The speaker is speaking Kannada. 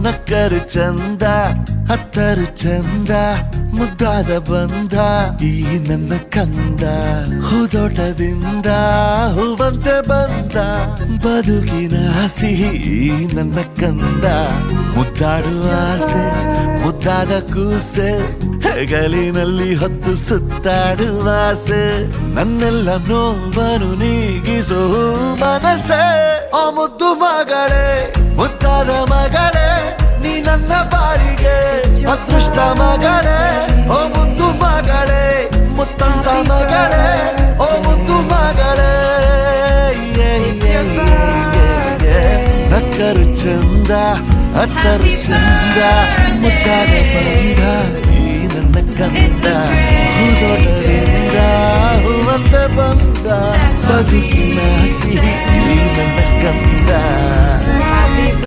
ನಕ್ಕರು ಚಂದ ಹತ್ತರು ಚಂದ ಮುದ್ದಾದ ಬಂದ ಈ ನನ್ನ ಕಂದ ಹೂದೋಟದಿಂದ ಹೂವಂತೆ ಬಂದ ಬದುಕಿನ ಸಿಹಿ ಈ ನನ್ನ ಕಂದ ಮುದ್ದಾಡುವ ಆಸೆ ಮುದ್ದಾದ ಕೂಸೆ ಹೆಗಲಿನಲ್ಲಿ ಹೊತ್ತು ಸುತ್ತಾಡುವ ಆಸೆ ನನ್ನೆಲ್ಲ ನೋವನ್ನು ನೀಗಿಸೋ ಮನಸ್ಸೆ ಆ ಮುದ್ದು ಮಗಳೇ ಮುದ್ದಾದ ಮಗಳೇ ನೀ ನನ್ನ ಬಾಳಿಗೆ ಅದೃಷ್ಟ ಮಗಳೇ ಓ ಮುದ್ದು ಮಗಳೇ ಮುತ್ತಂತ ಮಗಳೇ ಓ ಮುದ್ದು ಮಗಳೇ ನಕ್ಕರು ಚಂದ ಹತ್ತರು ಚಂದ ಮುದ್ದಾದ ಬಂದ ಈ ನನ್ನ ಕಂದ ಹೂದೋಟದಿಂದ ಹೂವಂತೆ ಬಂದ ಬದುಕಿನ ಸಿಹಿ ಈ ನನ್ನ ಕಂದ